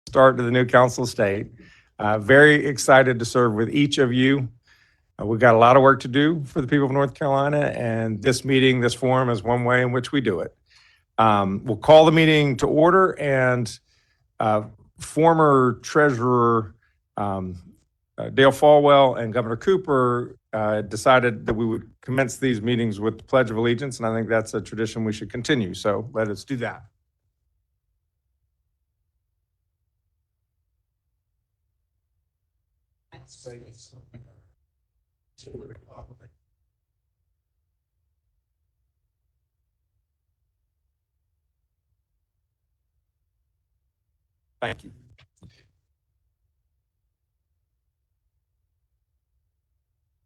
start to the new Council of State. Very excited to serve with each of you. We've got a lot of work to do for the people of North Carolina, and this meeting, this forum is one way in which we do it. We'll call the meeting to order, and former Treasurer Dale Folwell and Governor Cooper decided that we would commence these meetings with the Pledge of Allegiance, and I think that's a tradition we should continue. So let us do that. Thank you.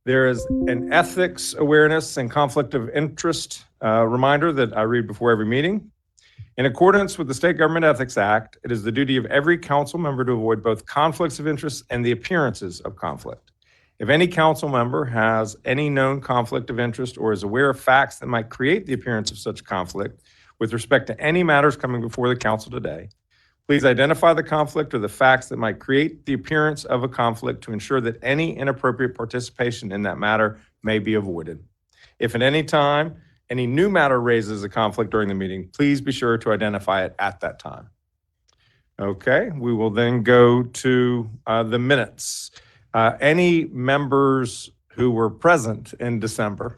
There is an ethics awareness and conflict of interest reminder that I read before every meeting. In accordance with the State Government Ethics Act, it is the duty of every council member to avoid both conflicts of interest and the appearances of conflict. If any council member has any known conflict of interest or is aware of facts that might create the appearance of such conflict with respect to any matters coming before the council today, please identify the conflict or the facts that might create the appearance of a conflict to ensure that any inappropriate participation in that matter may be avoided. If at any time any new matter raises a conflict during the meeting, please be sure to identify it at that time. Okay, we will then go to the minutes. Any members who were present in December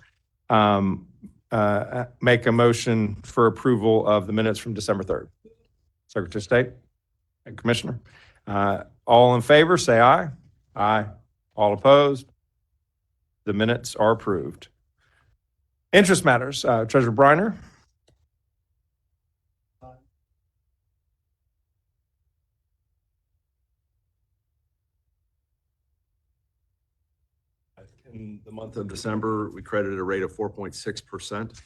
make a motion for approval of the minutes from December 3rd. Secretary of State and Commissioner. All in favor, say aye. Aye. All opposed? The minutes are approved. Interest matters. Treasurer Briner. In the month of December, we credited a rate of 4.6%.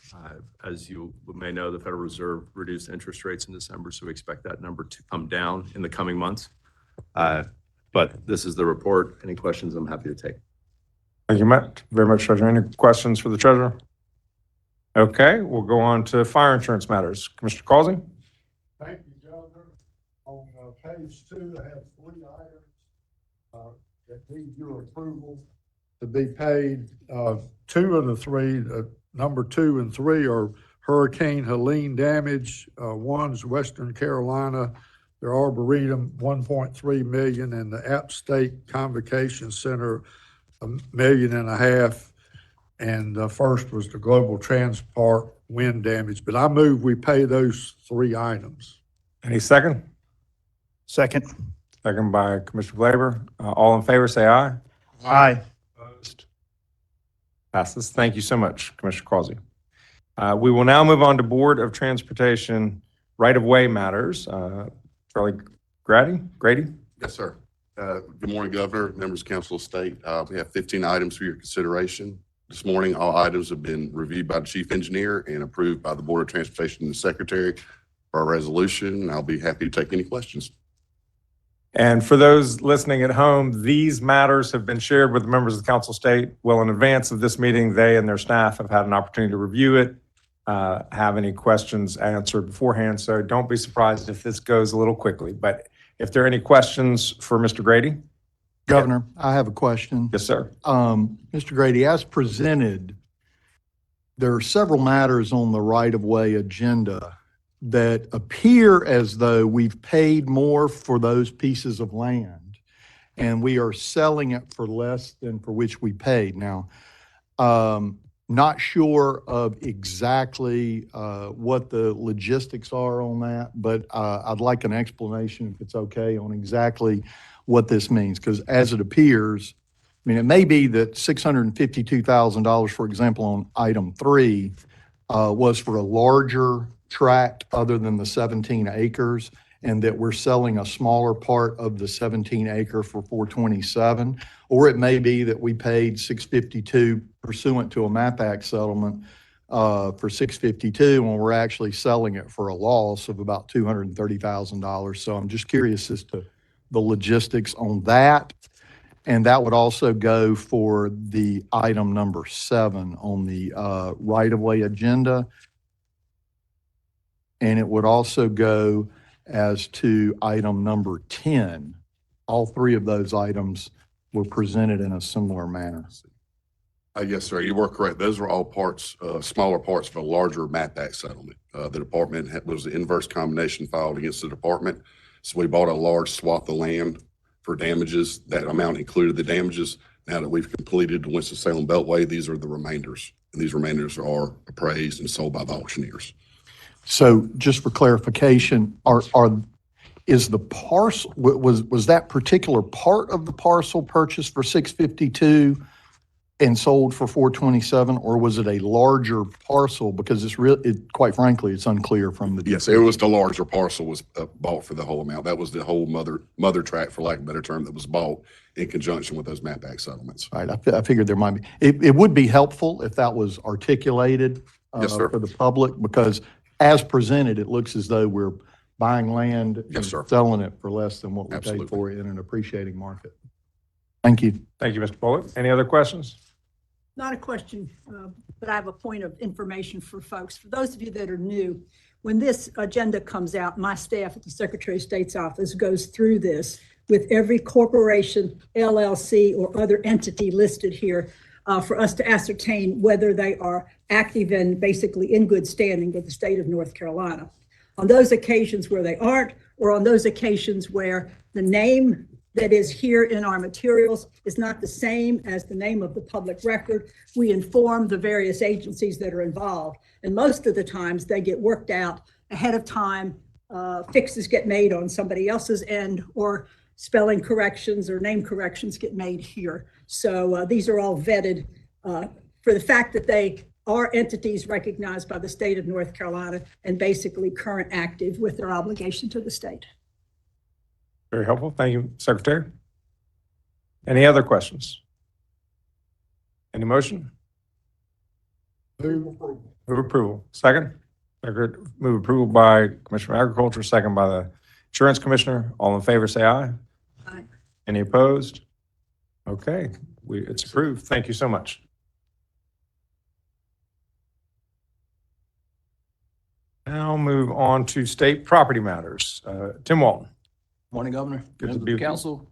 As you may know, the Federal Reserve reduced interest rates in December, so we expect that number to come down in the coming months. But this is the report. Any questions I'm happy to take. Thank you very much, Treasurer. Any questions for the Treasurer? Okay, we'll go on to fire insurance matters. Commissioner Causey. Thank you, Governor. On page 2, I have 3 items that need your approval to be paid. 2 of the 3, number 2 and 3 are Hurricane Helene damage. One's Western Carolina, their Arboretum, $1.3 million, and the App State Convocation Center, $1.5 million. And the first was the Global Transport wind damage. But I move we pay those 3 items. Any second? Second. Second by Commissioner Glaber. All in favor, say aye. Aye. Opposed? Passes. Thank you so much, Commissioner Causey. We will now move on to Board of Transportation right-of-way matters. Charlie Grady? Yes, sir. Good morning, Governor, members of Council of State. We have 15 items for your consideration. This morning, all items have been reviewed by the Chief Engineer and approved by the Board of Transportation and the Secretary for our resolution. I'll be happy to take any questions. And for those listening at home, these matters have been shared with the members of the Council of State well in advance of this meeting. They and their staff have had an opportunity to review it, have any questions answered beforehand. So don't be surprised if this goes a little quickly. But if there are any questions for Mr. Grady? Governor, I have a question. Yes, sir. Mr. Grady, as presented, there are several matters on the right-of-way agenda that appear as though we've paid more for those pieces of land and we are selling it for less than for which we paid. Now, not sure of exactly what the logistics are on that, but I'd like an explanation, if it's okay, on exactly what this means. Because as it appears, I mean, it may be that $652,000, for example, on item 3 was for a larger tract other than the 17 acres, and that we're selling a smaller part of the 17 acre for 427, or it may be that we paid 652 pursuant to a MAP Act settlement for 652 when we're actually selling it for a loss of about $230,000. So I'm just curious as to the logistics on that. And that would also go for the item number 7 on the right-of-way agenda. And it would also go as to item number 10. All three of those items were presented in a similar manner. Yes, sir. You were correct. Those were all parts, smaller parts of a larger MAP Act settlement. The department was the inverse combination filed against the department. So we bought a large swath of land for damages. That amount included the damages. Now that we've completed the Winston-Salem Beltway, these are the remainders. And these remainders are appraised and sold by the auctioneers. So just for clarification, is the parcel, was that particular part of the parcel purchased for 652 and sold for 427, or was it a larger parcel? Because quite frankly, it's unclear from the. Yes, it was the larger parcel was bought for the whole amount. That was the whole mother tract, for lack of a better term, that was bought in conjunction with those MAP Act settlements. Right, I figured there might be, it would be helpful if that was articulated Yes, sir. for the public, because as presented, it looks as though we're buying land and Yes, sir. selling it for less than what we paid Absolutely. for it in an appreciating market. Thank you. Thank you, Mr. Bullock. Any other questions? Not a question, but I have a point of information for folks. For those of you that are new, when this agenda comes out, my staff at the Secretary of State's office goes through this with every corporation, LLC, or other entity listed here for us to ascertain whether they are active and basically in good standing with the state of North Carolina. On those occasions where they aren't, or on those occasions where the name that is here in our materials is not the same as the name of the public record, we inform the various agencies that are involved. And most of the times they get worked out ahead of time, fixes get made on somebody else's end, or spelling corrections or name corrections get made here. So these are all vetted for the fact that they are entities recognized by the state of North Carolina and basically current active with their obligation to the state. Very helpful. Thank you, Secretary. Any other questions? Any motion? Move approval. Move approval. Second? Secretary, move approval by Commissioner of Agriculture, second by the Insurance Commissioner. All in favor, say aye. Aye. Any opposed? Okay, it's approved. Thank you so much. Now move on to state property matters. Tim Walton. Morning, Governor. Good to Members of be the with you. council.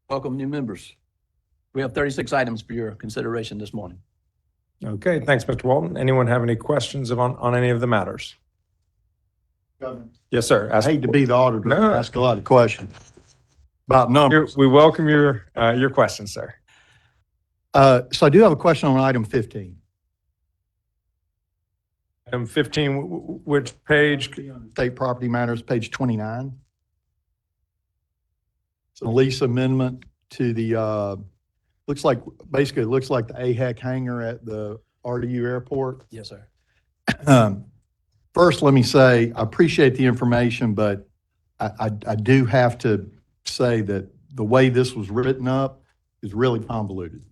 Welcome, new members. We have 36 items for your consideration this morning. Okay, thanks, Mr. Walton. Anyone have any questions on any of the matters? Yes, sir. I Ask- hate to be the auditor, No. ask a lot of questions about numbers. We welcome your questions, sir. So I do have a question on item 15. Item 15, which page? State Property Matters, page 29. It's a lease amendment to the, basically it looks like the AHEC hangar at the RDU airport. Yes, sir. First, let me say, I appreciate the information, but I do have to say that the way this was written up is really convoluted.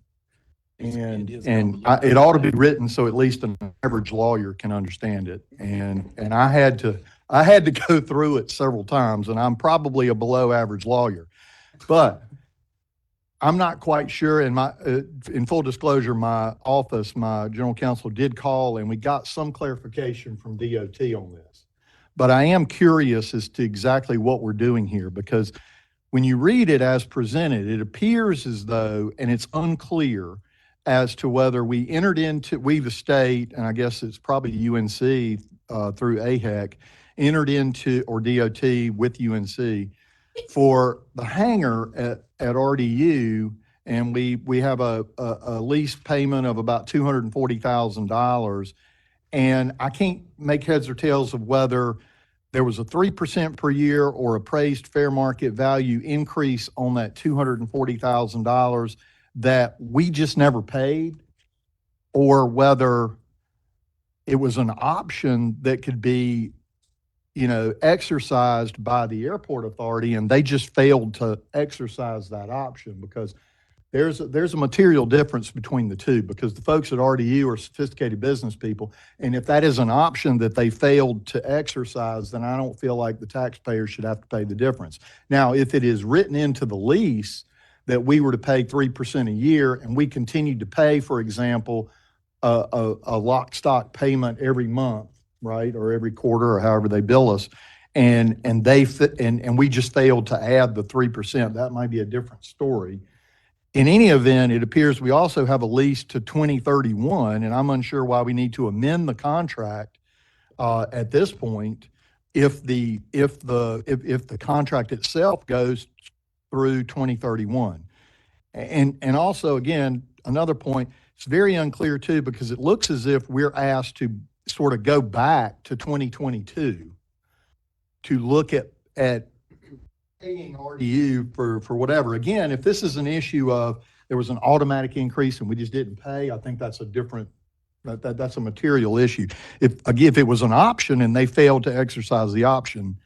And, It is it ought to be written so at least an average lawyer can understand it. And I had to go through it several times, and I'm probably a below average lawyer. But I'm not quite sure, in full disclosure, my office, my general counsel did call and we got some clarification from DOT on this. But I am curious as to exactly what we're doing here, because when you read it as presented, it appears as though, and it's unclear as to whether we the state, and I guess it's probably UNC through AHEC, entered into, or DOT with UNC, for the hangar at RDU, and we have a lease payment of about $240,000. And I can't make heads or tails of whether there was a 3% per year or appraised fair market value increase on that $240,000 that we just never paid, or whether it was an option that could be, exercised by the airport authority, and they just failed to exercise that option, because there's a material difference between the two, because the folks at RDU are sophisticated business people. And if that is an option that they failed to exercise, then I don't feel like the taxpayer should have to pay the difference. Now, if it is written into the lease that we were to pay 3% a year, and we continued to pay, for example, a lock stock payment every month, right, or every quarter, or however they bill us, and they fit, and we just failed to add the 3%, that might be a different story. In any event, it appears we also have a lease to 2031, and I'm unsure why we need to amend the contract at this point if the contract itself goes through 2031. And also, again, another point, it's very unclear too, because it looks as if we're asked to sort of go back to 2022 to look at paying RDU for whatever. Again, if this is an issue of there was an automatic increase and we just didn't pay, I think that's a different, that's a material issue. If it was an option and they failed to exercise the option,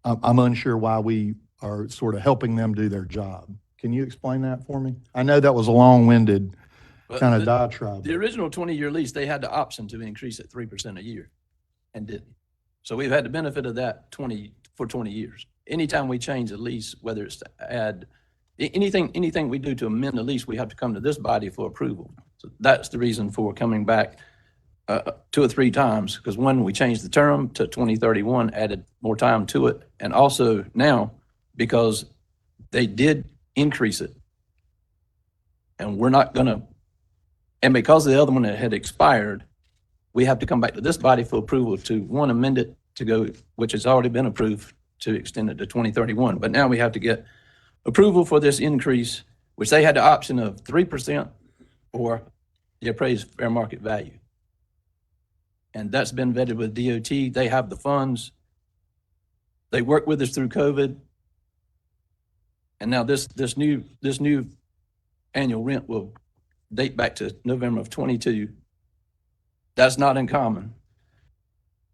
I'm unsure why we are sort of helping them do their job. Can you explain that for me? I know that was a long-winded But kind of the- diatribe. The original 20-year lease, they had the option to increase it 3% a year and didn't. So we've had the benefit of that for 20 years. Anytime we change a lease, whether it's to add, anything we do to amend the lease, we have to come to this body for approval. So that's the reason for coming back 2 or 3 times, because one, we changed the term to 2031, added more time to it, and also now, because they did increase it, and we're not gonna, and because the other one had expired, we have to come back to this body for approval to, one, amend it to go, which has already been approved, to extend it to 2031. But now we have to get approval for this increase, which they had the option of 3% or the appraised fair market value. And that's been vetted with DOT. They have the funds. They worked with us through COVID. And now this new annual rent will date back to November of 22. That's not uncommon.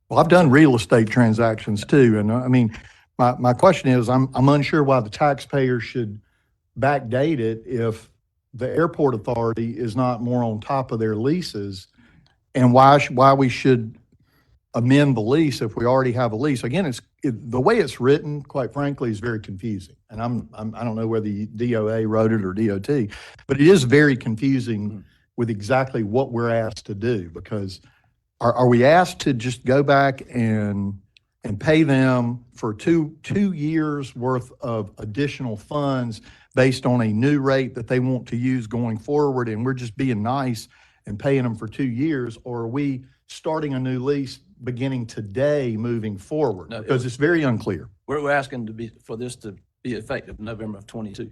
Well, I've done real estate transactions too, and I mean, my question is, I'm unsure why the taxpayer should backdate it if the airport authority is not more on top of their leases, and why we should amend the lease if we already have a lease. Again, the way it's written, quite frankly, is very confusing. And I don't know whether the DOA wrote it or DOT, but it is very confusing with exactly what we're asked to do, because are we asked to just go back and pay them for two years worth of additional funds based on a new rate that they want to use going forward, and we're just being nice and paying them for 2 years? Or are we starting a new lease beginning today moving forward? No, Because it's very unclear. We're asking for this to be effective November of 22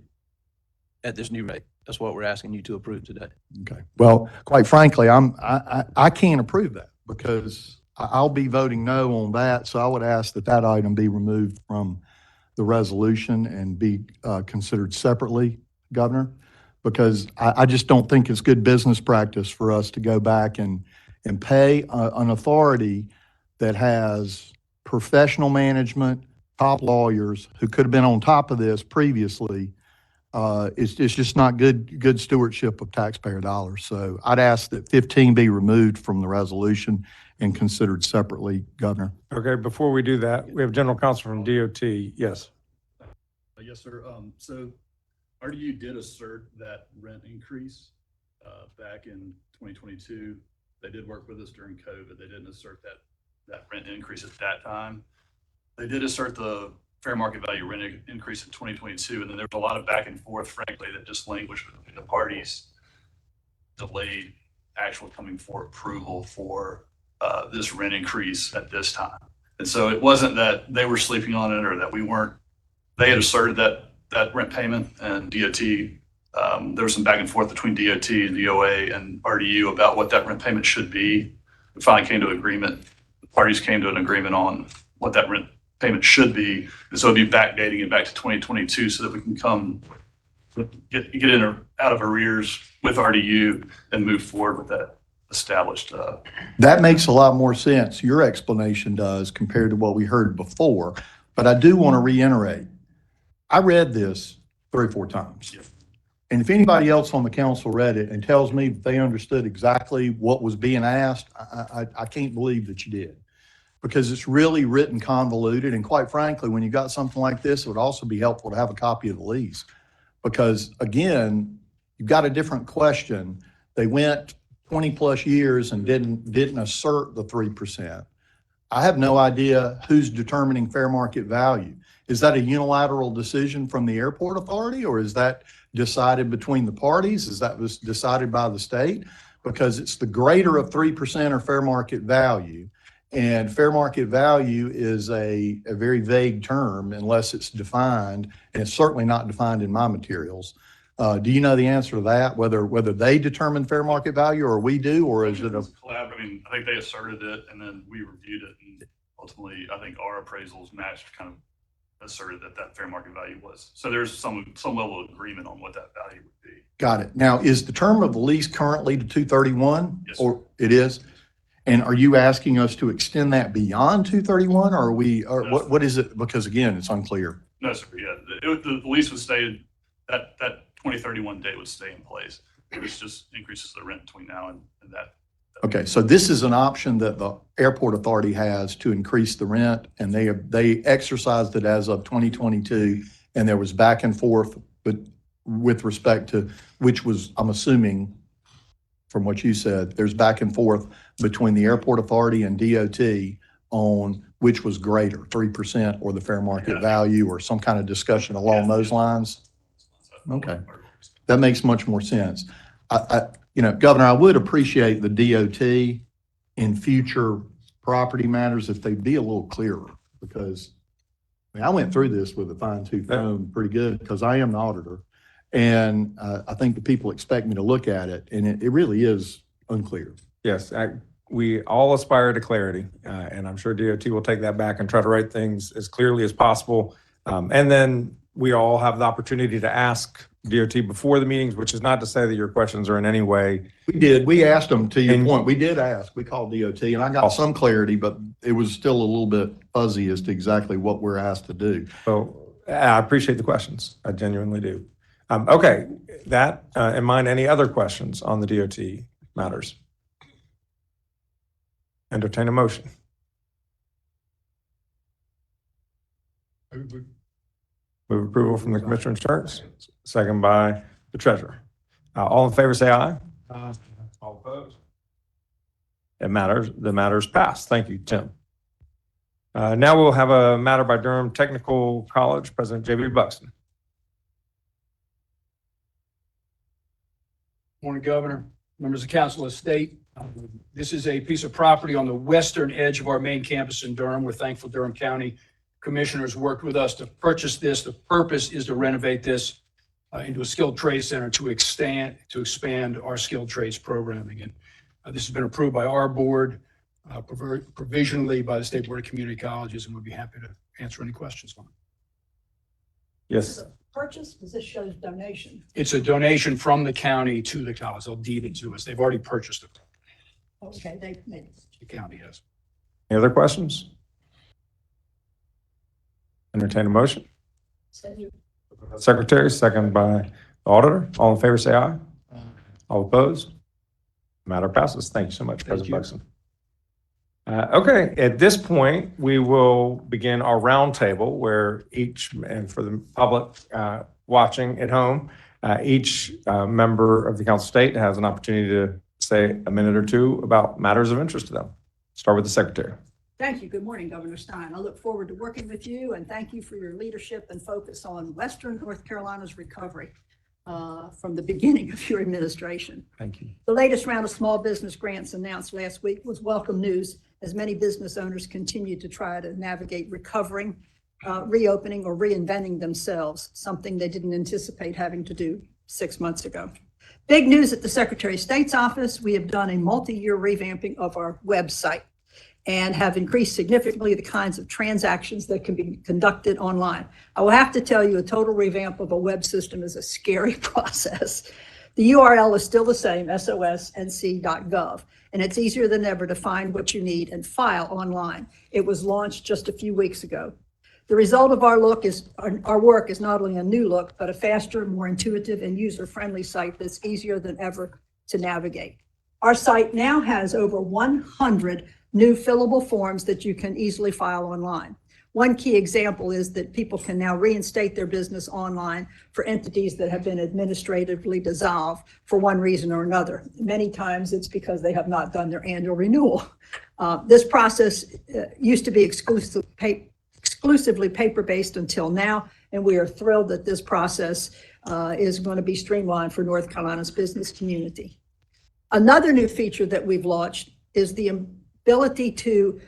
at this new rate. That's what we're asking you to approve today. Okay. Well, quite frankly, I can't approve that, because I'll be voting no on that. So I would ask that item be removed from the resolution and be considered separately, Governor, because I just don't think it's good business practice for us to go back and pay an authority that has professional management, top lawyers who could have been on top of this previously. It's just not good stewardship of taxpayer dollars. So I'd ask that 15 be removed from the resolution and considered separately, Governor. Okay, before we do that, we have General Counsel from DOT. Yes. Yes, sir. So RDU did assert that rent increase back in 2022. They did work with us during COVID. They didn't assert that rent increase at that time. They did assert the fair market value rent increase in 2022, and then there was a lot of back and forth, frankly, that just languished between the parties, delayed actual coming for approval for this rent increase at this time. And so it wasn't that they were sleeping on it or that we weren't. They had asserted that rent payment, and DOT, there was some back and forth between DOT and DOA and RDU about what that rent payment should be. We finally came to an agreement. The parties came to an agreement on what that rent payment should be. And so it'd be backdating it back to 2022 so that we can come get in or out of arrears with RDU and move forward with that established. That makes a lot more sense. Your explanation does, compared to what we heard before. But I do want to reiterate, I read this 3 or 4 times. Yeah. And if anybody else on the council read it and tells me that they understood exactly what was being asked, I can't believe that you did. Because it's really written convoluted. And quite frankly, when you got something like this, it would also be helpful to have a copy of the lease. Because again, you've got a different question. They went 20 plus years and didn't assert the 3%. I have no idea who's determining fair market value. Is that a unilateral decision from the airport authority, or is that decided between the parties? Is that was decided by the state? Because it's the greater of 3% or fair market value. And fair market value is a very vague term unless it's defined, and it's certainly not defined in my materials. Do you know the answer to that, whether they determine fair market value or we do, or is it a? Collab, I mean, I think they asserted it and then we reviewed it, and ultimately, I think our appraisals matched, kind of asserted that fair market value was. So there's some level of agreement on what that value would be. Got it. Now, is the term of the lease currently to 2/31? Yes, sir. Or it is? And are you asking us to extend that beyond 2/31, or are we, or No, what is it? Because again, it's unclear. No, sir, yeah, the lease would stay, that 2031 date would stay in place. This just increases the rent between now and that. Okay, so this is an option that the airport authority has to increase the rent, and they exercised it as of 2022, and there was back and forth, but with respect to, which was, I'm assuming, from what you said, there's back and forth between the airport authority and DOT on which was greater, 3% or the fair market Yeah. value, or some kind of discussion along Yeah. those lines? Okay. That makes much more sense. Governor, I would appreciate the DOT in future property matters if they'd be a little clearer, because I went through this with a fine tooth comb pretty good, because I am the auditor. And I think the people expect me to look at it, and it really is unclear. Yes, we all aspire to clarity, and I'm sure DOT will take that back and try to write things as clearly as possible. And then we all have the opportunity to ask DOT before the meetings, which is not to say that your questions are in any way. We did, we asked them, to your And- point, we did ask, we called DOT, and I got some clarity, but it was still a little bit fuzzy as to exactly what we're asked to do. So I appreciate the questions. I genuinely do. Okay, that in mind, any other questions on the DOT matters? Entertain a motion. Move approval from the Commissioner of Insurance, second by the Treasurer. All in favor, say aye. All opposed? It matters. The matter is passed. Thank you, Tim. Now we'll have a matter by Durham Technical College, President J.B. Buxton. Morning, Governor, members of Council of State. This is a piece of property on the western edge of our main campus in Durham. We're thankful Durham County Commissioners worked with us to purchase this. The purpose is to renovate this into a skilled trade center to expand our skilled trades programming. And this has been approved by our board, provisionally by the State Board of Community Colleges, and we'd be happy to answer any questions on it. Yes, Purchase, because this shows donation. It's a donation from the county to the college. They'll deed it to us. They've already purchased it. Okay, they made it. The county has. any other questions? Entertain a motion. Secretary, second by the Auditor. All in favor, say aye. All opposed? Matter passes. Thank you so much, President Buxton. Okay, at this point, we will begin our roundtable where each, and for the public watching at home, each member of the Council of State has an opportunity to say a minute or two about matters of interest to them. Start with the Secretary. Thank you. Good morning, Governor Stein. I look forward to working with you, and thank you for your leadership and focus on Western North Carolina's recovery from the beginning of your administration. Thank you. The latest round of small business grants announced last week was welcome news, as many business owners continue to try to navigate recovering, reopening, or reinventing themselves, something they didn't anticipate having to do 6 months ago. Big news at the Secretary of State's office. We have done a multi-year revamping of our website and have increased significantly the kinds of transactions that can be conducted online. I will have to tell you, a total revamp of a web system is a scary process. The URL is still the same, sosnc.gov, and it's easier than ever to find what you need and file online. It was launched just a few weeks ago. The result of our work is not only a new look, but a faster, more intuitive, and user-friendly site that's easier than ever to navigate. Our site now has over 100 new fillable forms that you can easily file online. One key example is that people can now reinstate their business online for entities that have been administratively dissolved for one reason or another. Many times it's because they have not done their annual renewal. This process used to be exclusively paper-based until now, and we are thrilled that this process is going to be streamlined for North Carolina's business community. Another new feature that we've launched is the ability to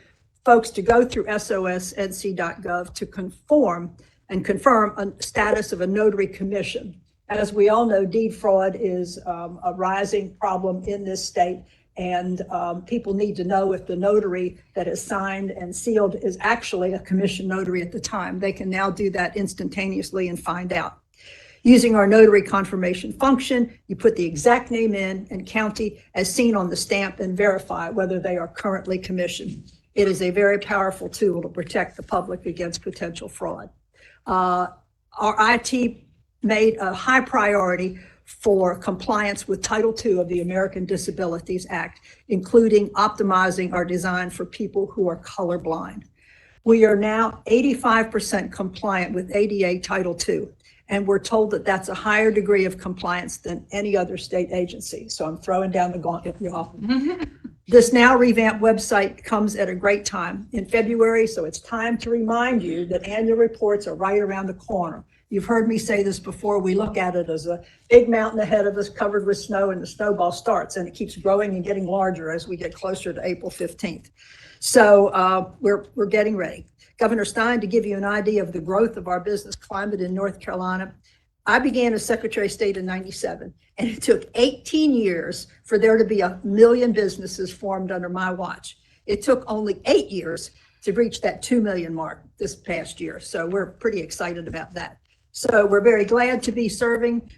folks to go through sosnc.gov to confirm a status of a notary commission. As we all know, deed fraud is a rising problem in this state, and people need to know if the notary that is signed and sealed is actually a commissioned notary at the time. They can now do that instantaneously and find out. Using our notary confirmation function, you put the exact name in and county as seen on the stamp and verify whether they are currently commissioned. It is a very powerful tool to protect the public against potential fraud. Our IT made a high priority for compliance with Title II of the American Disabilities Act, including optimizing our design for people who are colorblind. We are now 85% compliant with ADA Title II, and we're told that that's a higher degree of compliance than any other state agency. So I'm throwing down the gauntlet, y'all. This now revamped website comes at a great time in February, so it's time to remind you that annual reports are right around the corner. You've heard me say this before. We look at it as a big mountain ahead of us covered with snow, and the snowball starts, and it keeps growing and getting larger as we get closer to April 15th. So we're getting ready. Governor Stein, to give you an idea of the growth of our business climate in North Carolina, I began as Secretary of State in '97, and it took 18 years for there to be 1 million businesses formed under my watch. It took only 8 years to reach that 2 million mark this past year. So we're pretty excited about that. So we're very glad to be serving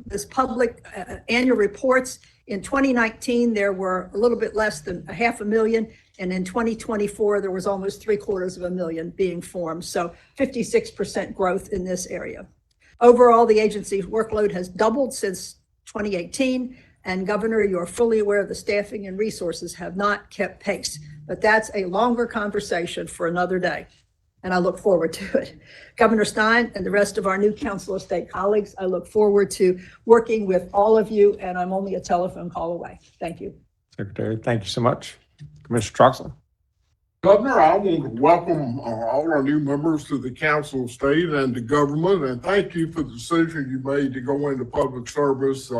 this public annual reports. In 2019, there were a little bit less than 500,000. And in 2024, there was almost 750,000 being formed. So 56% growth in this area. Overall, the agency's workload has doubled since 2018. And Governor, you're fully aware the staffing and resources have not kept pace, but that's a longer conversation for another day. And I look forward to it. Governor Stein and the rest of our new Council of State colleagues, I look forward to working with all of you, and I'm only a telephone call away. Thank you. Secretary, thank you so much. Commissioner Troxel. Governor, I want to welcome all our new members to the Council of State and to government, and thank you for the decision you made to go into public service.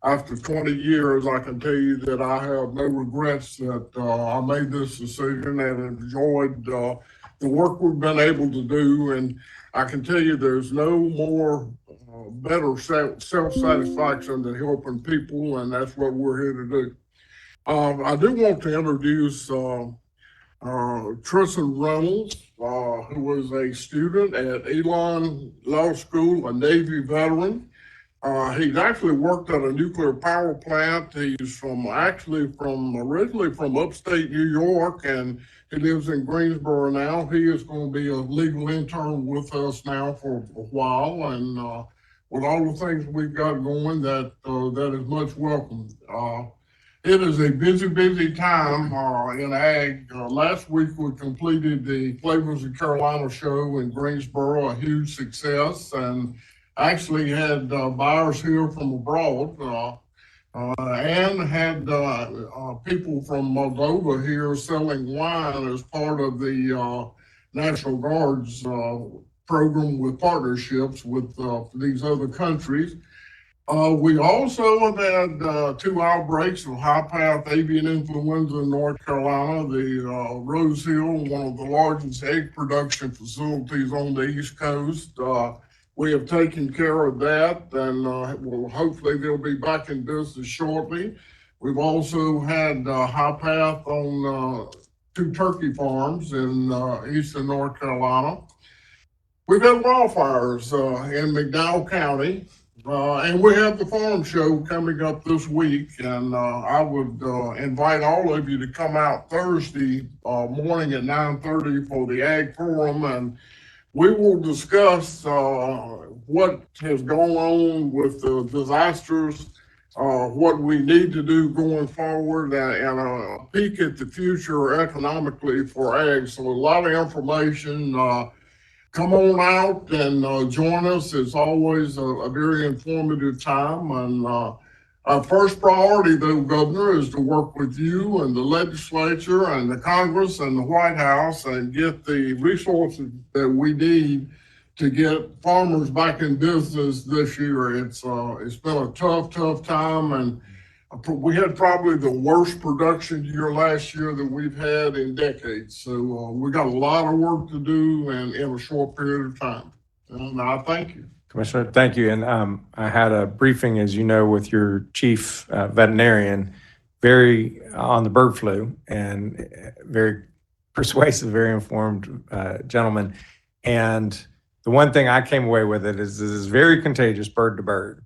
After 20 years, I can tell you that I have no regrets that I made this decision and enjoyed the work we've been able to do. And I can tell you there's no more better self-satisfaction than helping people, and that's what we're here to do. I do want to introduce Tristan Reynolds, who was a student at Elon Law School, a Navy veteran. He's actually worked at a nuclear power plant. He's originally from upstate New York, and he lives in Greensboro now. He is going to be a legal intern with us now for a while, and with all the things we've got going, that is much welcome. It is a busy time in ag. Last week we completed the Flavors of Carolina show in Greensboro, a huge success, and actually had buyers here from abroad and had people from Moldova here selling wine as part of the National Guard's program with partnerships with these other countries. We also have had 2 outbreaks of high-path avian influenza in North Carolina. The Rose Hill, one of the largest egg production facilities on the East Coast. We have taken care of that, and hopefully they'll be back in business shortly. We've also had high path on 2 turkey farms in eastern North Carolina. We've had wildfires in McDowell County, and we have the farm show coming up this week. And I would invite all of you to come out Thursday morning at 9:30 for the Ag Forum, and we will discuss what has gone on with the disasters what we need to do going forward and a peek at the future economically for ag. So a lot of information. Come on out and join us. It's always a very informative time. And our first priority, though, Governor, is to work with you and the legislature and the Congress and the White House and get the resources that we need to get farmers back in business this year. It's been a tough time, and we had probably the worst production year last year that we've had in decades. So we got a lot of work to do and in a short period of time. And I thank you. Commissioner, thank you. And I had a briefing, as you know, with your chief veterinarian, very on the bird flu, and very persuasive, very informed gentleman. And the one thing I came away with it is this is very contagious bird to bird,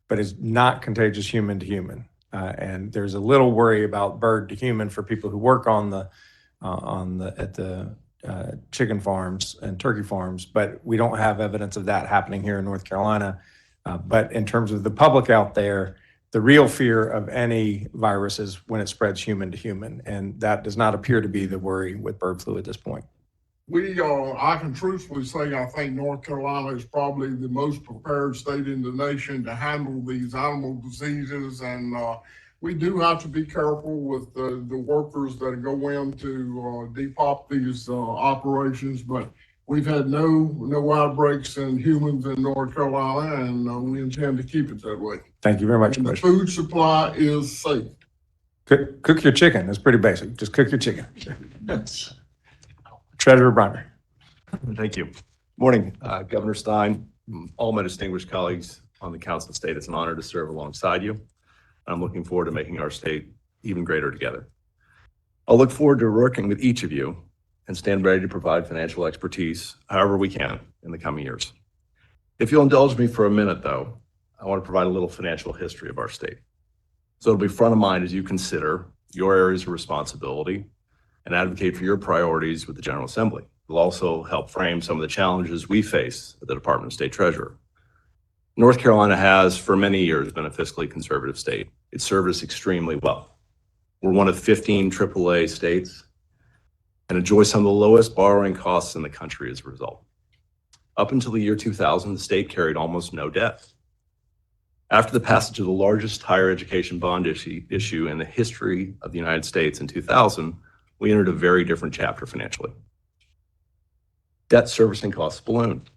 but it's not contagious human to human. And there's a little worry about bird to human for people who work at the chicken farms and turkey farms, but we don't have evidence of that happening here in North Carolina. But in terms of the public out there, the real fear of any virus is when it spreads human to human, and that does not appear to be the worry with bird flu at this point. I can truthfully say, I think North Carolina is probably the most prepared state in the nation to handle these animal diseases. And we do have to be careful with the workers that go in to depop these operations. But we've had no outbreaks in humans in North Carolina, and we intend to keep it that way. Thank you very much, And the Commissioner. food supply is safe. Cook your chicken. That's pretty basic. Just cook your chicken. Treasurer Bronner. Thank you. Morning, Governor Stein, all my distinguished colleagues on the Council of State. It's an honor to serve alongside you. I'm looking forward to making our state even greater together. I'll look forward to working with each of you and stand ready to provide financial expertise however we can in the coming years. If you'll indulge me for a minute, though, I want to provide a little financial history of our state. So it'll be front of mind as you consider your areas of responsibility and advocate for your priorities with the General Assembly. It'll also help frame some of the challenges we face at the Department of State Treasurer. North Carolina has, for many years, been a fiscally conservative state. It's served us extremely well. We're one of 15 AAA states and enjoy some of the lowest borrowing costs in the country as a result. Up until the year 2000, the state carried almost no debt. After the passage of the largest higher education bond issue in the history of the United States in 2000, we entered a very different chapter financially. Debt servicing costs ballooned.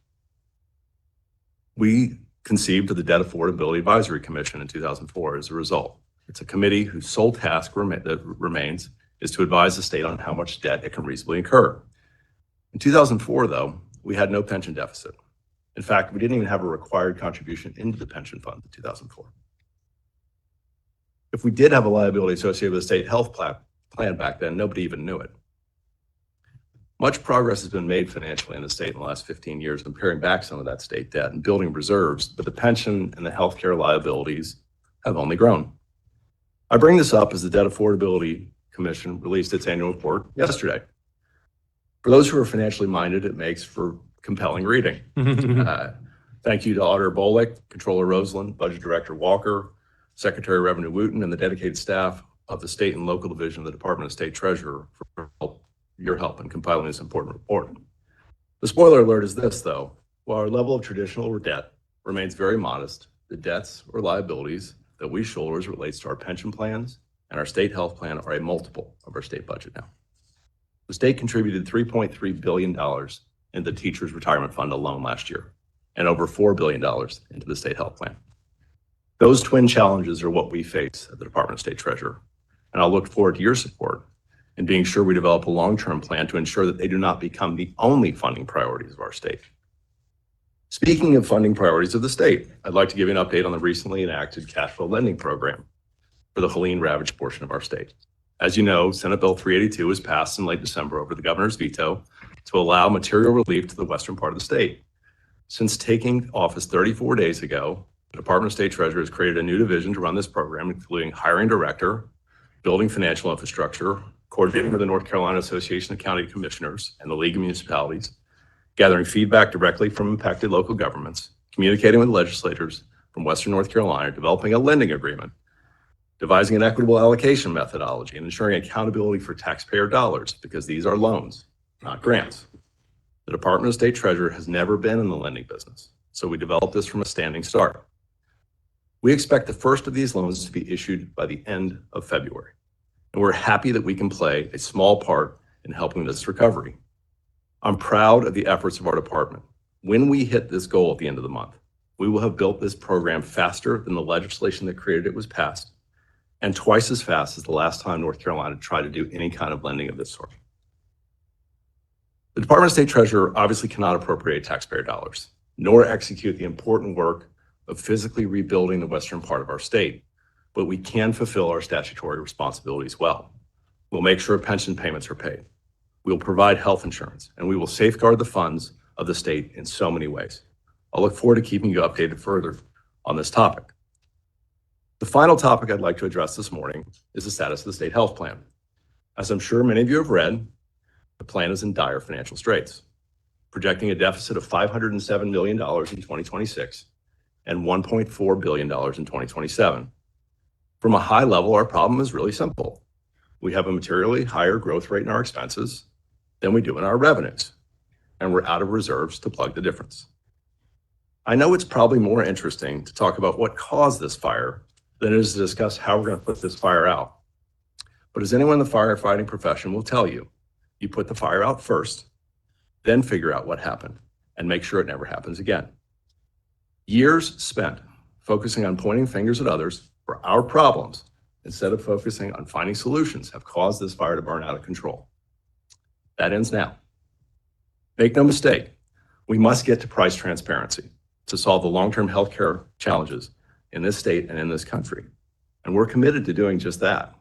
We conceived of the Debt Affordability Advisory Commission in 2004 as a result. It's a committee whose sole task remains is to advise the state on how much debt it can reasonably incur. In 2004, though, we had no pension deficit. In fact, we didn't even have a required contribution into the pension fund in 2004. If we did have a liability associated with the state health plan back then, nobody even knew it. Much progress has been made financially in the state in the last 15 years in paring back some of that state debt and building reserves, but the pension and the healthcare liabilities have only grown. I bring this up as the Debt Affordability Commission released its annual report yesterday. For those who are financially minded, it makes for compelling reading. Thank you to Auditor Bolick, Controller Roseland, Budget Director Walker, Secretary of Revenue Wooten, and the dedicated staff of the state and local division of the Department of State Treasurer for your help in compiling this important report. The spoiler alert is this, though. While our level of traditional debt remains very modest, the debts or liabilities that we shoulder as it relates to our pension plans and our state health plan are a multiple of our state budget now. The state contributed $3.3 billion into the teachers' retirement fund alone last year, and over $4 billion into the state health plan. Those twin challenges are what we face at the Department of State Treasurer, and I'll look forward to your support in being sure we develop a long-term plan to ensure that they do not become the only funding priorities of our state. Speaking of funding priorities of the state, I'd like to give you an update on the recently enacted cash flow lending program for the Helene ravaged portion of our state. As you know, Senate Bill 382 was passed in late December over the governor's veto to allow material relief to the western part of the state. Since taking office 34 days ago, the Department of State Treasurer has created a new division to run this program, including hiring director, building financial infrastructure, coordinating with the North Carolina Association of County Commissioners and the League of Municipalities, gathering feedback directly from impacted local governments, communicating with legislators from Western North Carolina, developing a lending agreement, devising an equitable allocation methodology, and ensuring accountability for taxpayer dollars, because these are loans, not grants. The Department of State Treasurer has never been in the lending business, so we developed this from a standing start. We expect the first of these loans to be issued by the end of February, and we're happy that we can play a small part in helping this recovery. I'm proud of the efforts of our department. When we hit this goal at the end of the month, we will have built this program faster than the legislation that created it was passed, and twice as fast as the last time North Carolina tried to do any kind of lending of this sort. The Department of State Treasurer obviously cannot appropriate taxpayer dollars, nor execute the important work of physically rebuilding the western part of our state, but we can fulfill our statutory responsibilities well. We'll make sure pension payments are paid. We'll provide health insurance, and we will safeguard the funds of the state in so many ways. I'll look forward to keeping you updated further on this topic. The final topic I'd like to address this morning is the status of the state health plan. As I'm sure many of you have read, the plan is in dire financial straits, projecting a deficit of $507 million in 2026 and $1.4 billion in 2027. From a high level, our problem is really simple. We have a materially higher growth rate in our expenses than we do in our revenues, and we're out of reserves to plug the difference. I know it's probably more interesting to talk about what caused this fire than it is to discuss how we're going to put this fire out. But as anyone in the firefighting profession will tell you, you put the fire out first, then figure out what happened and make sure it never happens again. Years spent focusing on pointing fingers at others for our problems instead of focusing on finding solutions have caused this fire to burn out of control. That ends now. Make no mistake, we must get to price transparency to solve the long-term healthcare challenges in this state and in this country. And we're committed to doing just that.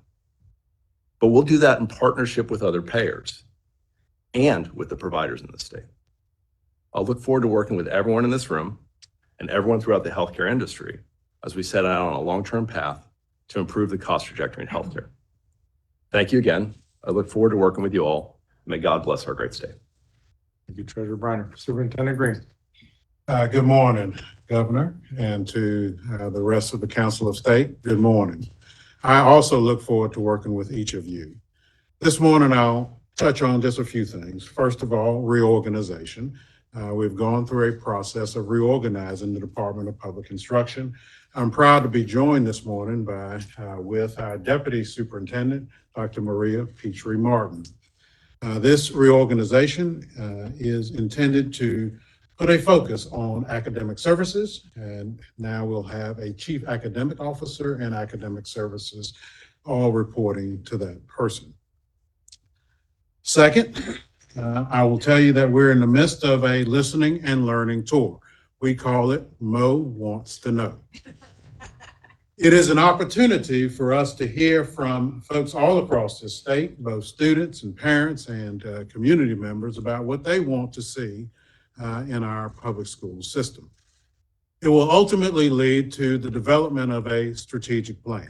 But we'll do that in partnership with other payers and with the providers in the state. I'll look forward to working with everyone in this room and everyone throughout the healthcare industry as we set out on a long-term path to improve the cost trajectory in healthcare. Thank you again. I look forward to working with you all. May God bless our great state. Thank you, Treasurer Briner. Superintendent Green. Good morning, Governor, and to the rest of the Council of State. Good morning. I also look forward to working with each of you. This morning, I'll touch on just a few things. First of all, reorganization. We've gone through a process of reorganizing the Department of Public Instruction. I'm proud to be joined this morning with our Deputy Superintendent, Dr. Maria Petrie Martin. This reorganization is intended to put a focus on academic services, and now we'll have a Chief Academic Officer and Academic Services all reporting to that person. Second, I will tell you that we're in the midst of a listening and learning tour. We call it Mo Wants to Know. It is an opportunity for us to hear from folks all across the state, both students and parents and community members, about what they want to see in our public school system. It will ultimately lead to the development of a strategic plan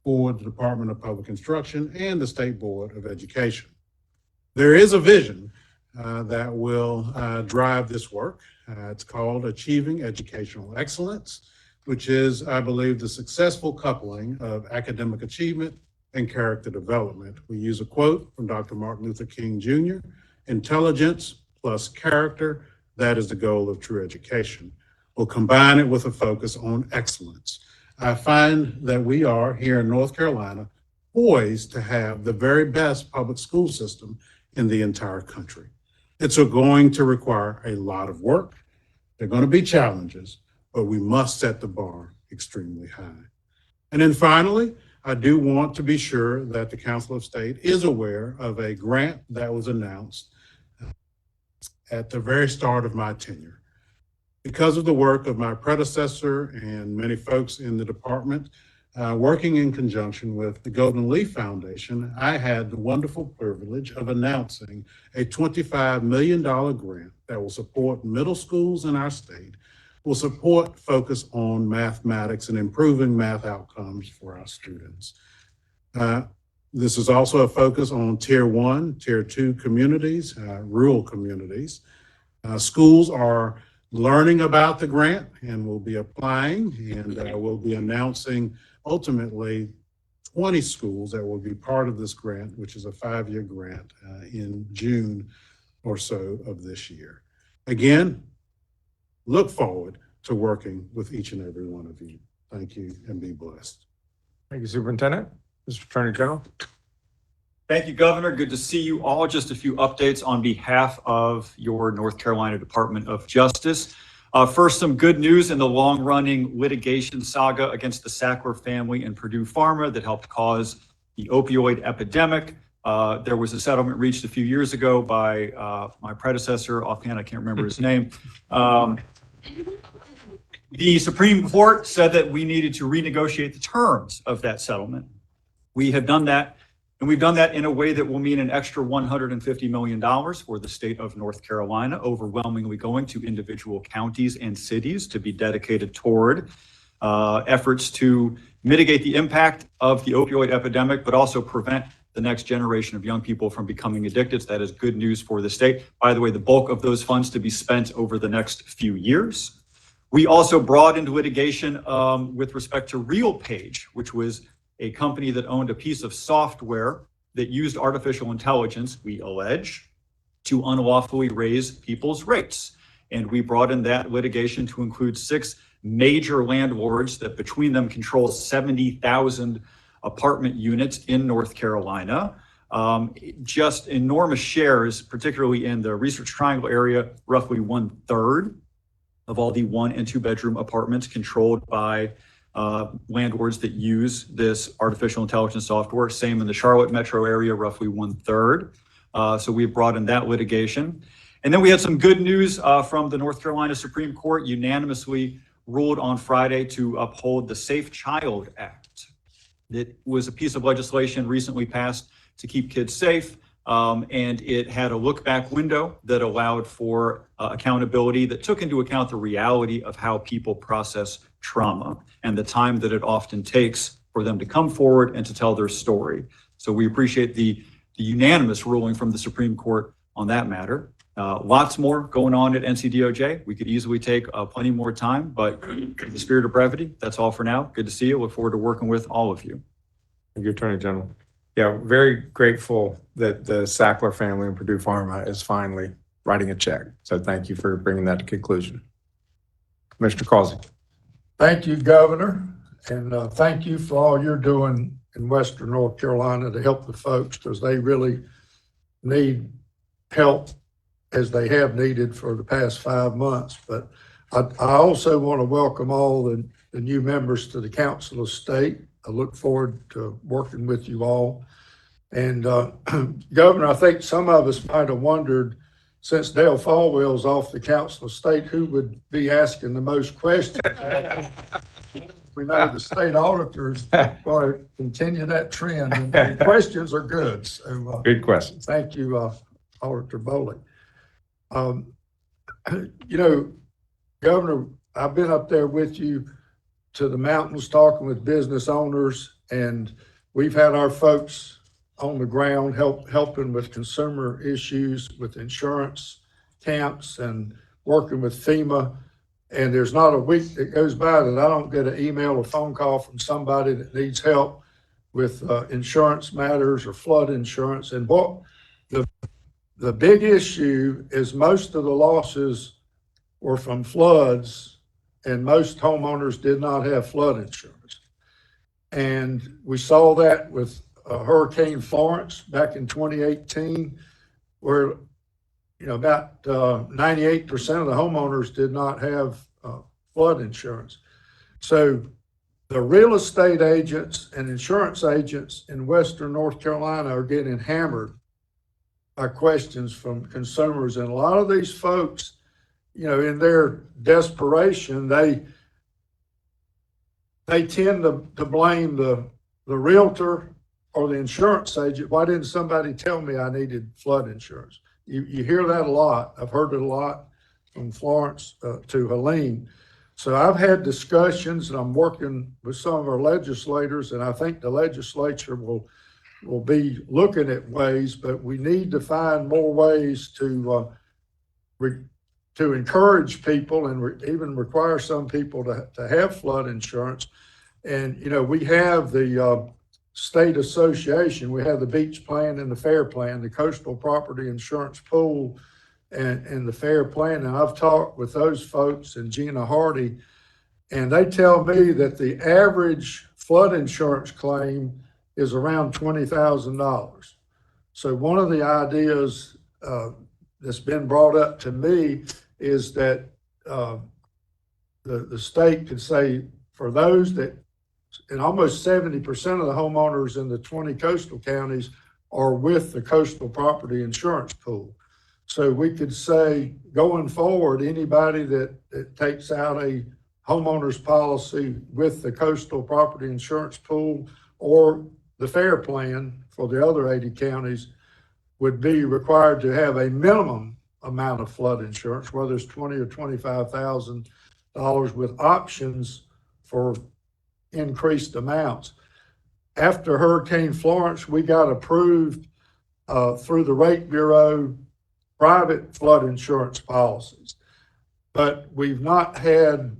for the Department of Public Instruction and the State Board of Education. There is a vision that will drive this work. It's called Achieving Educational Excellence, which is, I believe, the successful coupling of academic achievement and character development. We use a quote from Dr. Martin Luther King Jr., intelligence plus character, that is the goal of true education. We'll combine it with a focus on excellence. I find that we are here in North Carolina poised to have the very best public school system in the entire country. It's going to require a lot of work. There are going to be challenges, but we must set the bar extremely high. And then finally, I do want to be sure that the Council of State is aware of a grant that was announced at the very start of my tenure. Because of the work of my predecessor and many folks in the department, working in conjunction with the Golden Leaf Foundation, I had the wonderful privilege of announcing a $25 million grant that will support middle schools in our state, will support focus on mathematics and improving math outcomes for our students. This is also a focus on Tier 1, Tier 2 communities, rural communities. Schools are learning about the grant and we'll be applying and we'll be announcing ultimately 20 schools that will be part of this grant, which is a 5-year grant in June or so of this year. Again, look forward to working with each and every one of you. Thank you and be blessed. Thank you, Superintendent. Mr. Attorney General. Thank you, Governor. Good to see you all. Just a few updates on behalf of your North Carolina Department of Justice. First, some good news in the long-running litigation saga against the Sackler family and Purdue Pharma that helped cause the opioid epidemic. There was a settlement reached a few years ago by my predecessor, offhand, I can't remember his name. The Supreme Court said that we needed to renegotiate the terms of that settlement. We have done that, and we've done that in a way that will mean an extra $150 million for the state of North Carolina, overwhelmingly going to individual counties and cities to be dedicated toward efforts to mitigate the impact of the opioid epidemic, but also prevent the next generation of young people from becoming addicted. That is good news for the state. By the way, the bulk of those funds to be spent over the next few years. We also brought into litigation with respect to RealPage, which was a company that owned a piece of software that used artificial intelligence, we allege, to unlawfully raise people's rates. And we brought in that litigation to include 6 major landlords that between them control 70,000 apartment units in North Carolina. Just enormous shares, particularly in the Research Triangle area, roughly 1/3 of all the 1- and 2-bedroom apartments controlled by landlords that use this artificial intelligence software. Same in the Charlotte metro area, roughly 1/3. So we've brought in that litigation. And then we had some good news from the North Carolina Supreme Court, unanimously ruled on Friday to uphold the Safe Child Act. It was a piece of legislation recently passed to keep kids safe. And it had a look-back window that allowed for accountability that took into account the reality of how people process trauma and the time that it often takes for them to come forward and to tell their story. So we appreciate the unanimous ruling from the Supreme Court on that matter. Lots more going on at NCDOJ. We could easily take plenty more time, but in the spirit of brevity, that's all for now. Good to see you. Look forward to working with all of you. Thank you, Attorney General. Yeah, very grateful that the Sackler family and Purdue Pharma is finally writing a check. So thank you for bringing that to conclusion. Commissioner Causey. Thank you, Governor, and thank you for all you're doing in Western North Carolina to help the folks, because they really need help as they have needed for the past 5 months. But I also want to welcome all the new members to the Council of State. I look forward to working with you all. And Governor, I think some of us might have wondered, since Dale Falwell's off the Council of State, who would be asking the most questions. We know the state auditors going to continue that trend, and the questions are good. So Good questions. thank you, Auditor Bowley. You know, Governor, I've been up there with you to the mountains talking with business owners, and we've had our folks on the ground helping with consumer issues, with insurance camps, and working with FEMA. And there's not a week that goes by that I don't get an email or phone call from somebody that needs help with insurance matters or flood insurance. And what the big issue is, most of the losses were from floods, and most homeowners did not have flood insurance. And we saw that with Hurricane Florence back in 2018, where about 98% of the homeowners did not have flood insurance. So the real estate agents and insurance agents in Western North Carolina are getting hammered by questions from consumers. And a lot of these folks, in their desperation, they tend to blame the realtor or the insurance agent. Why didn't somebody tell me I needed flood insurance? You hear that a lot. I've heard it a lot from Florence to Helene. So I've had discussions, and I'm working with some of our legislators, and I think the legislature will be looking at ways, but we need to find more ways to to encourage people and even require some people to have flood insurance. And, you know, we have the state association, we have the beach plan and the fair plan, the coastal property insurance pool and the fair plan. And I've talked with those folks and Gina Hardy, and they tell me that the average flood insurance claim is around $20,000. So one of the ideas that's been brought up to me is that the state could say for those that, and almost 70% of the homeowners in the 20 coastal counties are with the coastal property insurance pool. So we could say going forward, anybody that takes out a homeowner's policy with the coastal property insurance pool or the fair plan for the other 80 counties would be required to have a minimum amount of flood insurance, whether it's $20,000 or $25,000 with options for increased amounts. After Hurricane Florence, we got approved through the Rate Bureau private flood insurance policies, but we've not had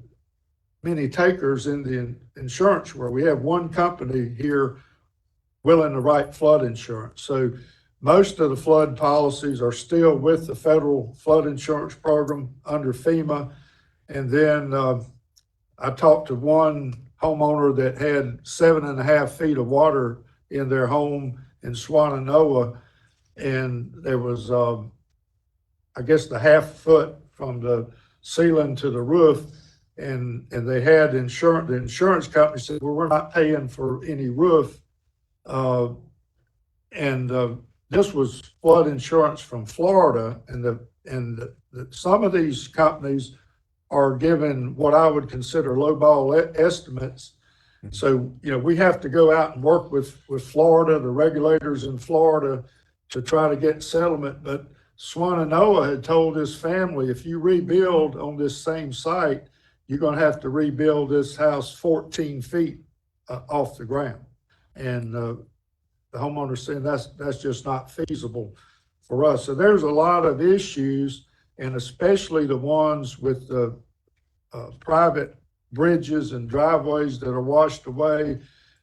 many takers in the insurance where we have one company here willing to write flood insurance. So most of the flood policies are still with the federal flood insurance program under FEMA. And then I talked to one homeowner that had 7.5 feet of water in their home in Swannanoa. And there was, I guess, the half foot from the ceiling to the roof. And they had insurance, the insurance company said, well, we're not paying for any roof. This was flood insurance from Florida, and some of these companies are given what I would consider lowball estimates. So, you know, we have to go out and work with Florida, the regulators in Florida, to try to get settlement. But Swannanoa had told his family, if you rebuild on this same site, you're going to have to rebuild this house 14 feet off the ground. And the homeowner saying that's just not feasible for us. So there's a lot of issues, and especially the ones with the private bridges and driveways that are washed away.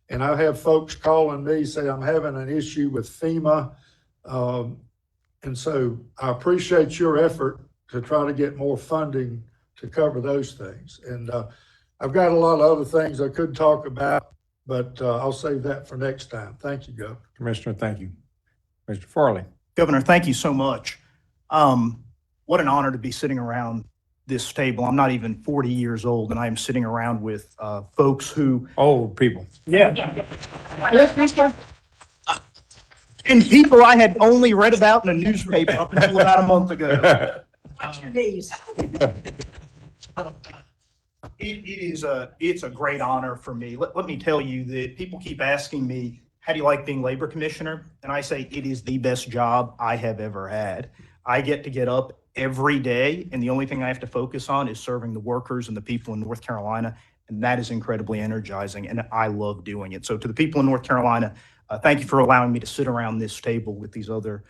And I have folks calling me say I'm having an issue with FEMA. And so I appreciate your effort to try to get more funding to cover those things. And I've got a lot of other things I could talk about, but I'll save that for next time. Thank you, Governor. Commissioner, thank you. Mr. Farley. Governor, thank you so much. What an honor to be sitting around this table. I'm not even 40 years old, and I am sitting around with folks who... Old people. Yeah. And people I had only read about in a newspaper up until about a month ago. Watch your knees. It's a great honor for me. Let me tell you that people keep asking me, how do you like being labor commissioner? And I say, it is the best job I have ever had. I get up every day, and the only thing I have to focus on is serving the workers and the people in North Carolina. And that is incredibly energizing, and I love doing it. So to the people in North Carolina, thank you for allowing me to sit around this table with these other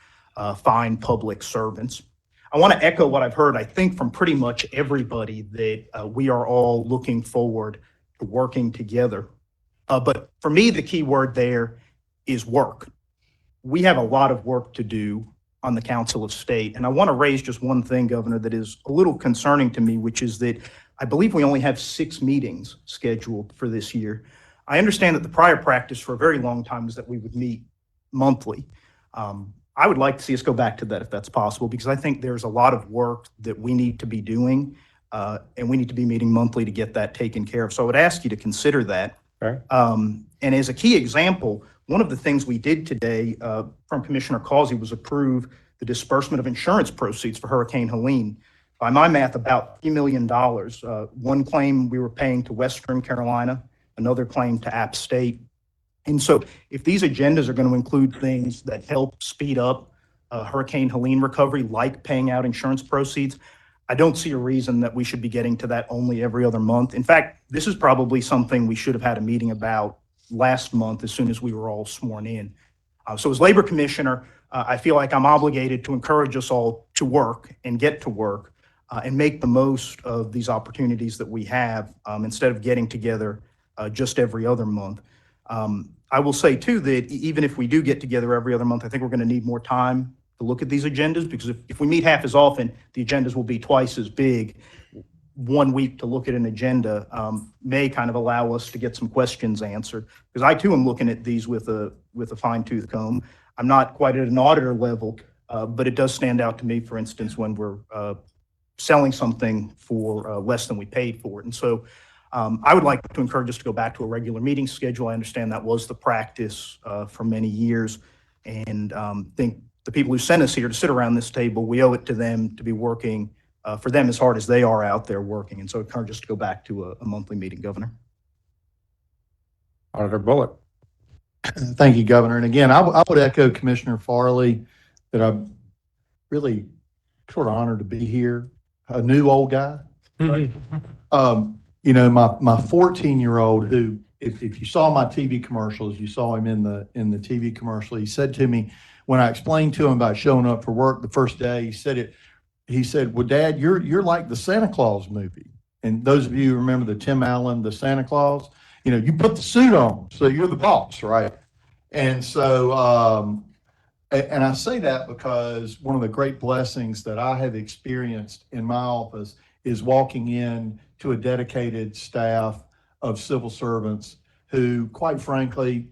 fine public servants. I want to echo what I've heard, I think, from pretty much everybody, that we are all looking forward to working together. But for me, the key word there is work. We have a lot of work to do on the Council of State. And I want to raise just one thing, Governor, that is a little concerning to me, which is that I believe we only have 6 meetings scheduled for this year. I understand that the prior practice for a very long time was that we would meet monthly. I would like to see us go back to that if that's possible, because I think there's a lot of work that we need to be doing, and we need to be meeting monthly to get that taken care of. So I would ask you to consider that. Okay. And as a key example, one of the things we did today from Commissioner Causey was approve the disbursement of insurance proceeds for Hurricane Helene. By my math, about $3 million. One claim we were paying to Western Carolina, another claim to App State. And so if these agendas are going to include things that help speed up Hurricane Helene recovery, like paying out insurance proceeds, I don't see a reason that we should be getting to that only every other month. In fact, this is probably something we should have had a meeting about last month as soon as we were all sworn in. So as Labor Commissioner, I feel like I'm obligated to encourage us all to work and get to work. and make the most of these opportunities that we have instead of getting together just every other month. I will say too that even if we do get together every other month, I think we're going to need more time to look at these agendas, because if we meet half as often, the agendas will be twice as big. 1 week to look at an agenda may kind of allow us to get some questions answered, because I too am looking at these with a fine tooth comb. I'm not quite at an auditor level, but it does stand out to me, for instance, when we're selling something for less than we paid for it. And so I would like to encourage us to go back to a regular meeting schedule. I understand that was the practice for many years, and think the people who sent us here to sit around this table, we owe it to them to be working for them as hard as they are out there working. And so I encourage us to go back to a monthly meeting, Governor. Auditor Bullock. Thank you, Governor. And again, I would echo Commissioner Farley that I'm really sort of honored to be here. A new old guy. You know, my 14-year-old who, if you saw my TV commercials, you saw him in the TV commercial. He said to me, when I explained to him about showing up for work the first day, he said, well, Dad, you're like the Santa Claus movie. And those of you who remember the Tim Allen, the Santa Claus, you know, you put the suit on, so you're the boss, right? And so, and I say that because one of the great blessings that I have experienced in my office is walking in to a dedicated staff of civil servants who, quite frankly,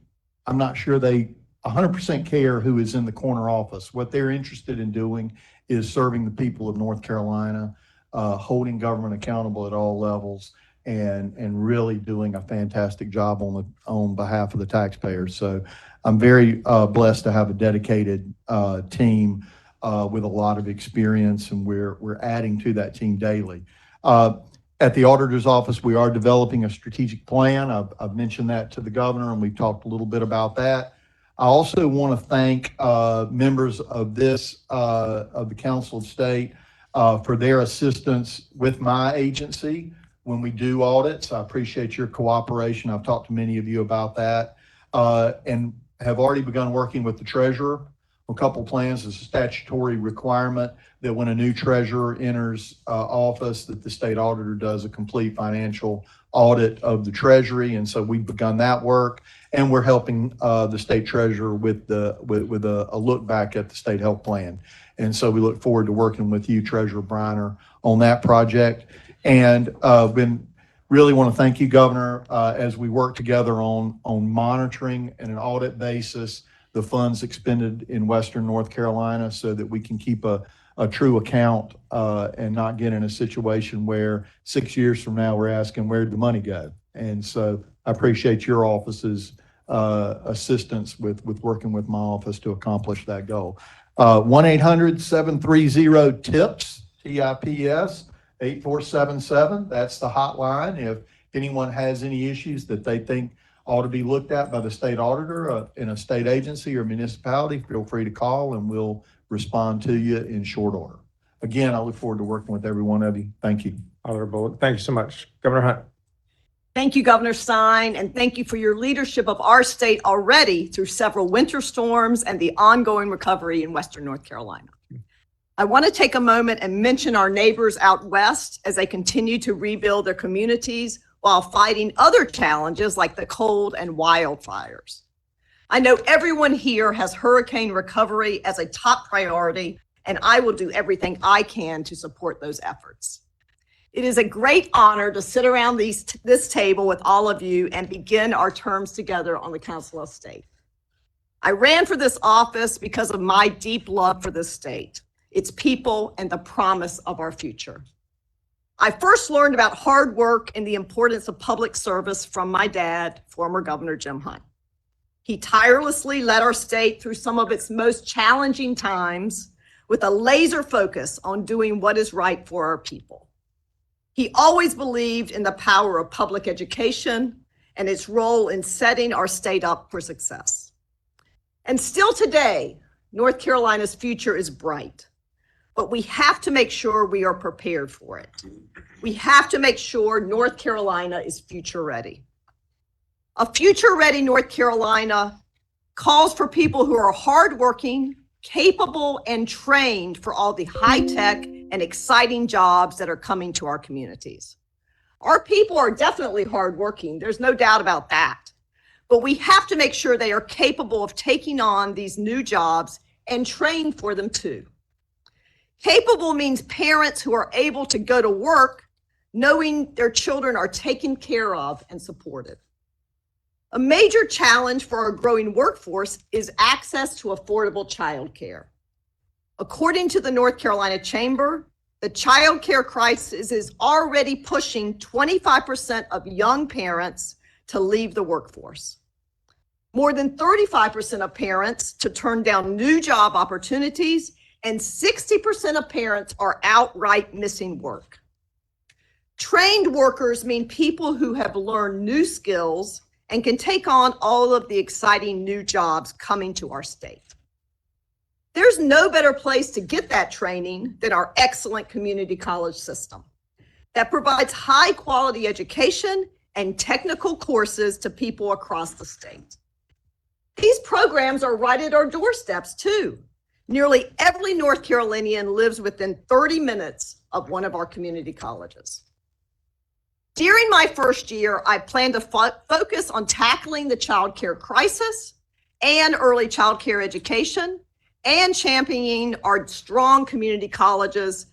I'm not sure they 100% care who is in the corner office. What they're interested in doing is serving the people of North Carolina, holding government accountable at all levels, and really doing a fantastic job on behalf of the taxpayers. So I'm very blessed to have a dedicated team with a lot of experience, and we're adding to that team daily. At the auditor's office, we are developing a strategic plan. I've mentioned that to the governor, and we've talked a little bit about that. I also want to thank members of of the Council of State for their assistance with my agency when we do audits. I appreciate your cooperation. I've talked to many of you about that, and have already begun working with the treasurer. A couple plans. It's a statutory requirement that when a new treasurer enters office, that the state auditor does a complete financial audit of the treasury. And so we've begun that work, and we're helping the state treasurer with a look back at the state health plan. And so we look forward to working with you, Treasurer Briner, on that project. And really want to thank you, Governor, as we work together on monitoring and an audit basis the funds expended in Western North Carolina, so that we can keep a true account and not get in a situation where 6 years from now we're asking, where'd the money go? And so I appreciate your office's assistance with working with my office to accomplish that goal. 1-800-730-TIPS, TIPS, 8477. That's the hotline. If anyone has any issues that they think ought to be looked at by the state auditor in a state agency or municipality, feel free to call and we'll respond to you in short order. Again, I look forward to working with every one of you. Thank you. Auditor Bullock, thank you so much. Governor Hunt. Thank you, Governor Stein, and thank you for your leadership of our state already through several winter storms and the ongoing recovery in Western North Carolina. I want to take a moment and mention our neighbors out west as they continue to rebuild their communities while fighting other challenges like the cold and wildfires. I know everyone here has hurricane recovery as a top priority, and I will do everything I can to support those efforts. It is a great honor to sit around this table with all of you and begin our terms together on the Council of State. I ran for this office because of my deep love for this state, its people, and the promise of our future. I first learned about hard work and the importance of public service from my dad, former Governor Jim Hunt. He tirelessly led our state through some of its most challenging times with a laser focus on doing what is right for our people. He always believed in the power of public education and its role in setting our state up for success. And still today, North Carolina's future is bright, but we have to make sure we are prepared for it. We have to make sure North Carolina is future ready. A future ready North Carolina calls for people who are hardworking, capable, and trained for all the high-tech and exciting jobs that are coming to our communities. Our people are definitely hardworking. There's no doubt about that. But we have to make sure they are capable of taking on these new jobs and train for them too. Capable means parents who are able to go to work knowing their children are taken care of and supported. A major challenge for our growing workforce is access to affordable childcare. According to the North Carolina Chamber, the childcare crisis is already pushing 25% of young parents to leave the workforce. More than 35% of parents to turn down new job opportunities, and 60% of parents are outright missing work. Trained workers mean people who have learned new skills and can take on all of the exciting new jobs coming to our state. There's no better place to get that training than our excellent community college system that provides high quality education and technical courses to people across the state. These programs are right at our doorsteps too. Nearly every North Carolinian lives within 30 minutes of one of our community colleges. During my first year, I plan to focus on tackling the child care crisis and early child care education and championing our strong community colleges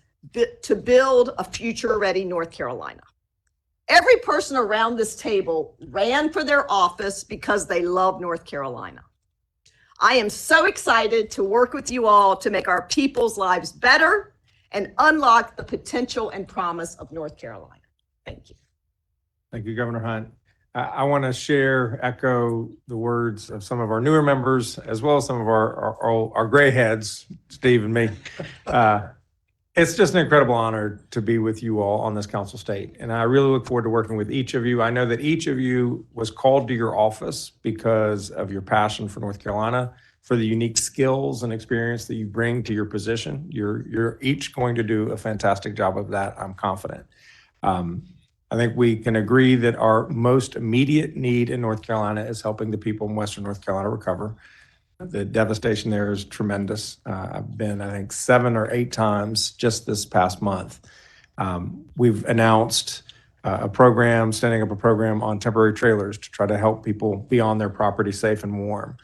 to build a future-ready North Carolina. Every person around this table ran for their office because they love North Carolina. I am so excited to work with you all to make our people's lives better and unlock the potential and promise of North Carolina. Thank you. Thank you, Governor Hunt. I want to echo the words of some of our newer members, as well as some of our gray heads, Steve and me. It's just an incredible honor to be with you all on this council state. And I really look forward to working with each of you. I know that each of you was called to your office because of your passion for North Carolina, for the unique skills and experience that you bring to your position. You're each going to do a fantastic job of that, I'm confident. I think we can agree that our most immediate need in North Carolina is helping the people in Western North Carolina recover. The devastation there is tremendous. I've been, I think, 7 or 8 times just this past month. We've announced standing up a program on temporary trailers to try to help people be on their property safe and warm.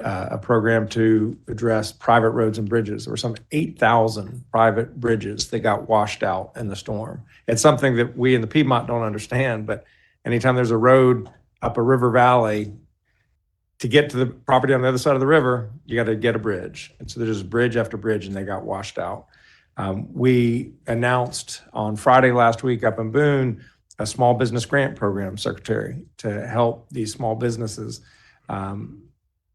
A program to address private roads and bridges. There were some 8,000 private bridges that got washed out in the storm. It's something that we in the Piedmont don't understand, but anytime there's a road up a river valley, to get to the property on the other side of the river, you got to get a bridge. And so there's bridge after bridge and they got washed out. We announced on Friday last week up in Boone, a small business grant program, Secretary, to help these small businesses.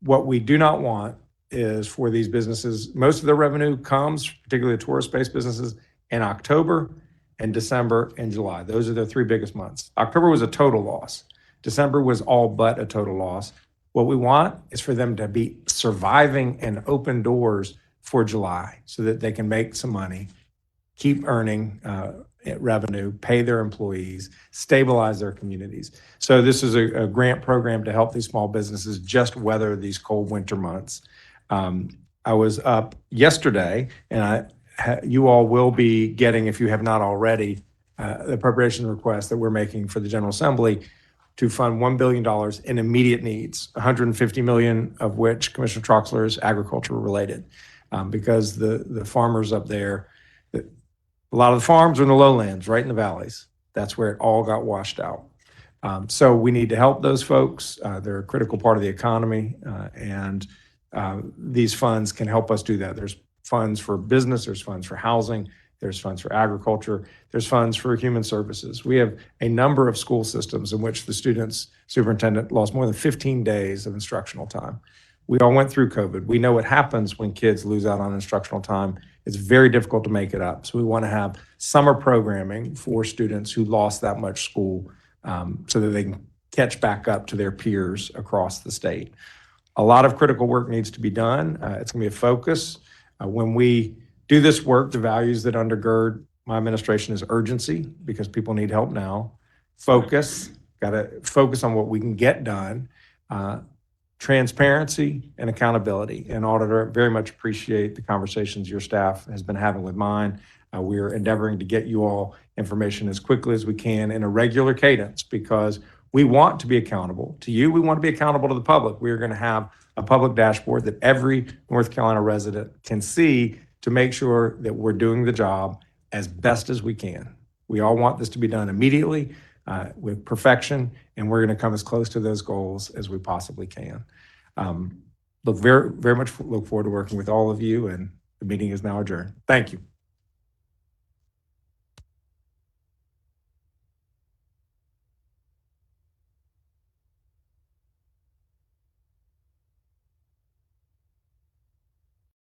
What we do not want is for these businesses, most of their revenue comes, particularly the tourist-based businesses, in October and December and July. Those are the 3 biggest months. October was a total loss. December was all but a total loss. What we want is for them to be surviving and open doors for July so that they can make some money, keep earning revenue, pay their employees, stabilize their communities. So this is a grant program to help these small businesses just weather these cold winter months. I was up yesterday, and you all will be getting, if you have not already, the appropriation request that we're making for the General Assembly to fund $1 billion in immediate needs, $150 million of which, Commissioner Troxler, is agriculture related, because the farmers up there, a lot of the farms are in the lowlands, right in the valleys. That's where it all got washed out. So we need to help those folks. They're a critical part of the economy, and these funds can help us do that. There's funds for business, there's funds for housing, there's funds for agriculture, there's funds for human services. We have a number of school systems in which the superintendent lost more than 15 days of instructional time. We all went through COVID. We know what happens when kids lose out on instructional time. It's very difficult to make it up. So we want to have summer programming for students who lost that much school, so that they can catch back up to their peers across the state. A lot of critical work needs to be done. It's going to be a focus. When we do this work, the values that undergird my administration is urgency, because people need help now. Focus, got to focus on what we can get done. Transparency and accountability. And Auditor, very much appreciate the conversations your staff has been having with mine. We're endeavoring to get you all information as quickly as we can in a regular cadence because we want to be accountable to you. We want to be accountable to the public. We're going to have a public dashboard that every North Carolina resident can see to make sure that we're doing the job as best as we can. We all want this to be done immediately with perfection, and we're going to come as close to those goals as we possibly can. Very much look forward to working with all of you, and the meeting is now adjourned. Thank you.